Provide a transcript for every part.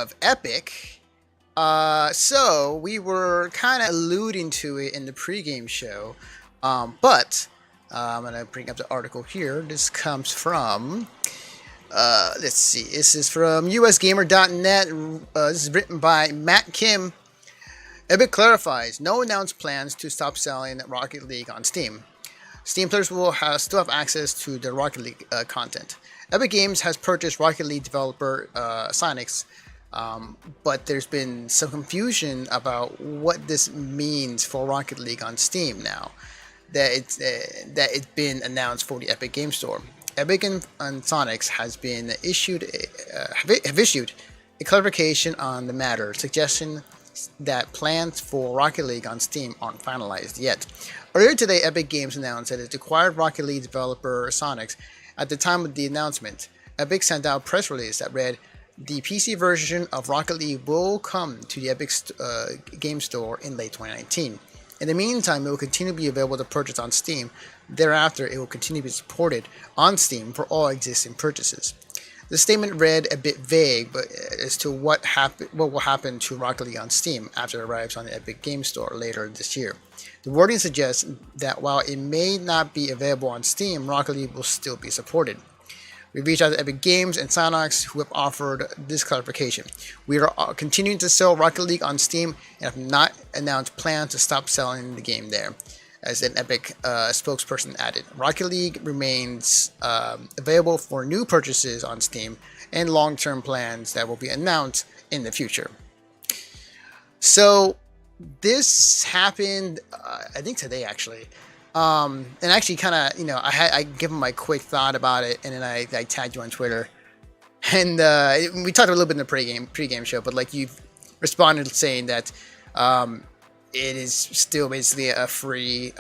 of Epic. So we were kind of alluding to it in the pregame show, but I'm gonna bring up the article here. This comes from let's see. This is from usgamer.net. This is written by Matt Kim. Epic clarifies no announced plans to stop selling Rocket League on Steam. Steam players will still have access to the Rocket League content. Epic Games has purchased Rocket League developer Psyonix, but there's been some confusion about what this means for Rocket League on Steam now that it's been announced for the Epic Game Store. Epic and Psyonix have issued a clarification on the matter, suggesting that plans for Rocket League on Steam aren't finalized yet. Earlier today, Epic Games announced that it acquired Rocket League developer Psyonix. At the time of the announcement, Epic sent out a press release that read, "The PC version of Rocket League will come to the Epic Game Store in late 2019. In the meantime, it will continue to be available to purchase on Steam. Thereafter, it will continue to be supported on Steam for all existing purchases." The statement read a bit vague, but as to what will happen to Rocket League on Steam after it arrives on the Epic Game Store later this year. The wording suggests that while it may not be available on Steam, Rocket League will still be supported. We reached out to Epic Games and Psyonix, who have offered this clarification. "We are continuing to sell Rocket League on Steam and have not announced plans to stop selling the game there," as an Epic spokesperson added. "Rocket League remains available for new purchases on Steam and long-term plans that will be announced in the future." So this happened, I think today actually. And actually kind of, I give him my quick thought about it, and then I tagged you on Twitter. And we talked a little bit in the pregame show, but like you responded saying that it is still basically a free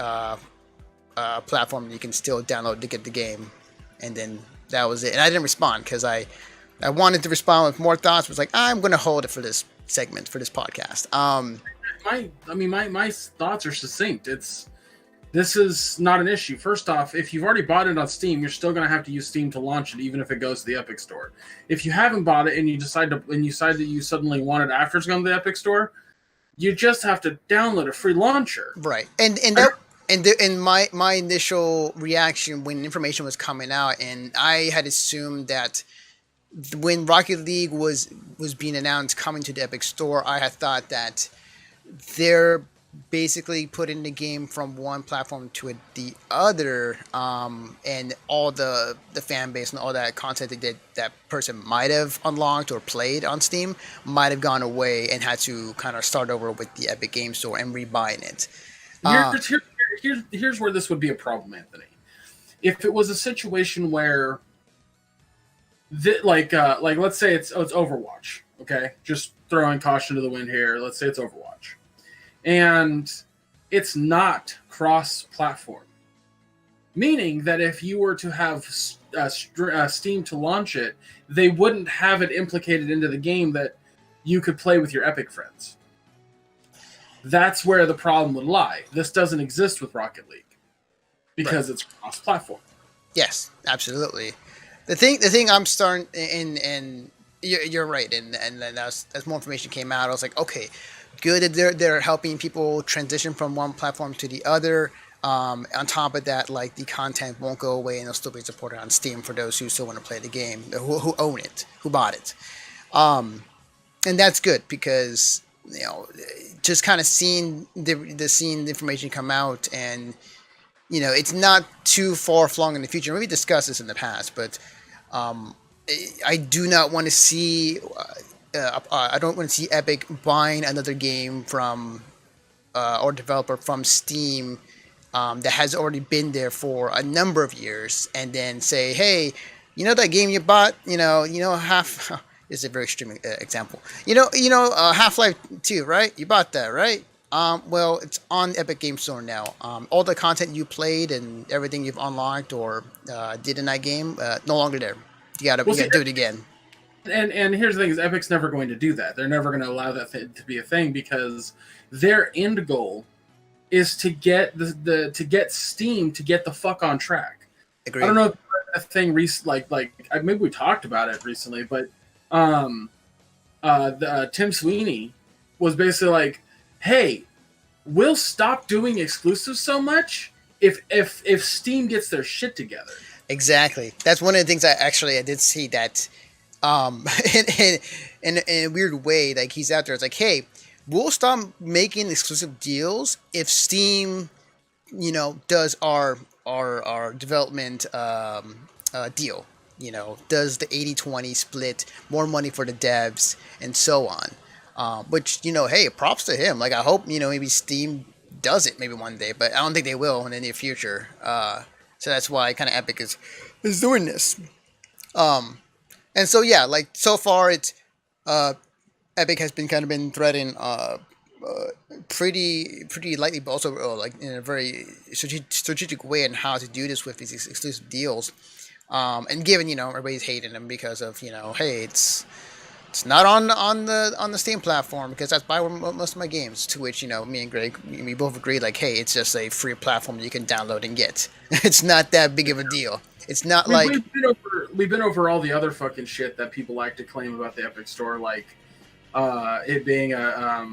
platform that you can still download to get the game. And then that was it. And I didn't respond because I wanted to respond with more thoughts. I was like, I'm going to hold it for this segment, for this podcast. My thoughts are succinct. This is not an issue. First off, if you've already bought it on Steam, you're still going to have to use Steam to launch it, even if it goes to the Epic Store. If you haven't bought it and you decide that you suddenly want it after it's gone to the Epic Store, you just have to download a free launcher. Right. And my initial reaction when information was coming out, and I had assumed that when Rocket League was being announced coming to the Epic Store, I had thought that they're basically putting the game from one platform to the other, and all the fan base and all that content that person might have unlocked or played on Steam might have gone away and had to kind of start over with the Epic Game Store and rebuying it. Here's where this would be a problem, Anthony. If it was a situation where, let's say it's Overwatch, okay? Just throwing caution to the wind here. Let's say it's Overwatch. And it's not cross-platform, meaning that if you were to have Steam to launch it, they wouldn't have it implicated into the game that you could play with your Epic friends. That's where the problem would lie. This doesn't exist with Rocket League because It's cross-platform. Yes, absolutely. The thing I'm starting, and you're right, and then as more information came out, I was like, okay, good that they're helping people transition from one platform to the other. On top of that, like, the content won't go away and it'll still be supported on Steam for those who still want to play the game, who own it, who bought it. And that's good because, just kind of seeing the information come out, and it's not too far flung in the future. Maybe discussed this in the past, but I do not want to see. I don't want to see Epic buying another game from or developer from Steam that has already been there for a number of years, and then say, "Hey, that game you bought? Half is a very extreme example. Half-Life 2, right? You bought that, right? Well, it's on Epic Game Store now. All the content you played and everything you've unlocked or did in that game, no longer there. You gotta do it again." And here's the thing: is Epic's never going to do that. They're never going to allow that to be a thing because their end goal is to get to get Steam to get the fuck on track. Agreed. I don't know if a thing maybe we talked about it recently, but Tim Sweeney was basically like, "Hey, we'll stop doing exclusives so much if Steam gets their shit together." Exactly. That's one of the things I did see that in a weird way, like he's out there. It's like, hey, we'll stop making exclusive deals if Steam, does our development deal. Does the 80-20 split, more money for the devs, and so on. Which, hey, props to him. Like, I hope, maybe Steam does it maybe one day, but I don't think they will in the near future. So that's why kind of Epic is doing this. And so yeah, like so far it's Epic has been threading pretty lightly, but also like in a very strategic way on how to do this with these exclusive deals. And given everybody's hating them because of hey, it's not on the Steam platform because that's by most of my games. To which me and Greg, we both agree like, hey, it's just a free platform you can download and get. It's not that big of a deal. It's not like we've been over all the other fucking shit that people like to claim about the Epic Store, like it being a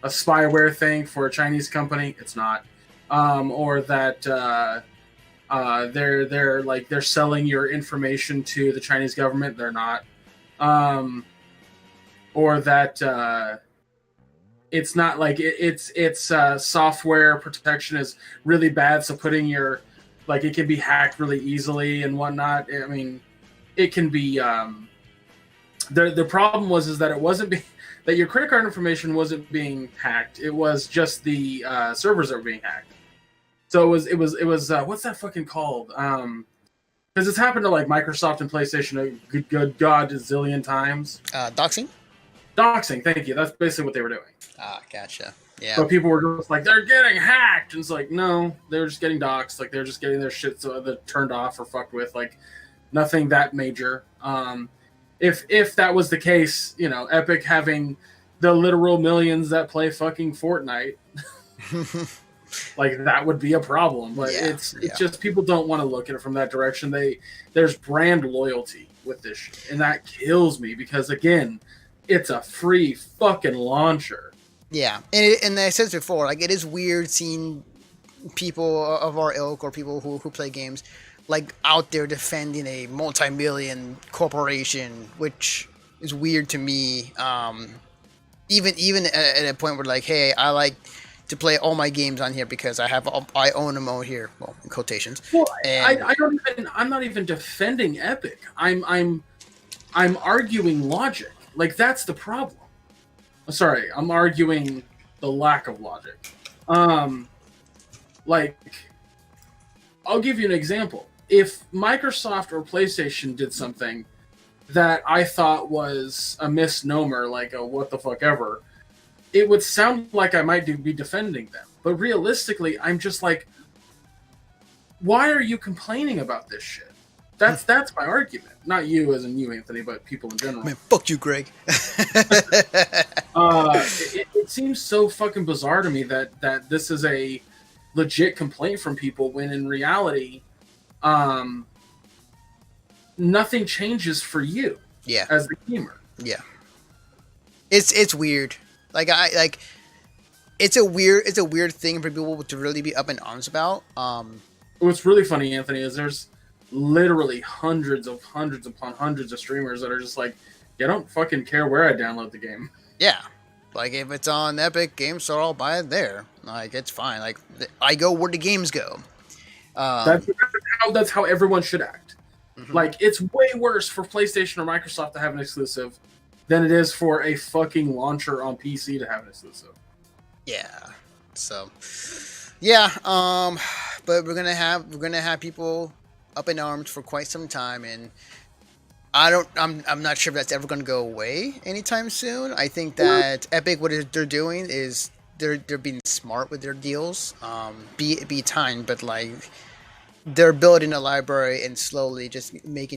spyware thing for a Chinese company. It's not, or that they're selling your information to the Chinese government. They're not. Or that it's not like it's software protection is really bad, so putting your it can be hacked really easily and whatnot. I mean, it can be. The problem was that it wasn't that your credit card information wasn't being hacked. It was just the servers that were being hacked. So it was what's that fucking called? Because it's happened to like Microsoft and PlayStation a good god a zillion times. Doxing. Doxing, thank you. That's basically what they were doing. Ah, gotcha. Yeah. But people were just like, they're getting hacked. And it's like, no, they're just getting doxed. Like, they're just getting their shit turned off or fucked with. Like, nothing that major. If that was the case, Epic having the literal millions that play fucking Fortnite, like, that would be a problem. But it's just people don't want to look at it from that direction. There's brand loyalty with this shit. And that kills me because, again, it's a free fucking launcher. Yeah, and I said this before, like it is weird seeing people of our ilk or people who play games like out there defending a multi-million corporation, which is weird to me. Even at a point where like, hey, I like to play all my games on here because I own them all here, well, in quotations. Well, I'm not even defending Epic. I'm arguing logic. Like that's the problem. Sorry, I'm arguing the lack of logic. Like, I'll give you an example. If Microsoft or PlayStation did something that I thought was a misnomer, like a what the fuck ever, it would sound like I might be defending them. But realistically, I'm just like, why are you complaining about this shit? That's my argument. Not you as in you, Anthony, but people in general. Man, fuck you, Greg. It seems so fucking bizarre to me that this is a legit complaint from people when in reality, nothing changes for you. Yeah. As the gamer. Yeah. It's weird. It's a weird thing for people to really be up in arms about. What's really funny, Anthony, is there's literally hundreds upon hundreds of streamers that are just like, I don't fucking care where I download the game. Yeah. Like, if it's on Epic Game Store, I'll buy it there. Like, it's fine. Like, I go where the games go. That's how everyone should act. Mm-hmm. Like, it's way worse for PlayStation or Microsoft to have an exclusive than it is for a fucking launcher on PC to have an exclusive. Yeah. So, yeah. But we're gonna have people up in arms for quite some time, and I'm not sure if that's ever going to go away anytime soon. I think that Epic, what they're doing is they're being smart with their deals. Be timed, but like they're building a library and slowly just making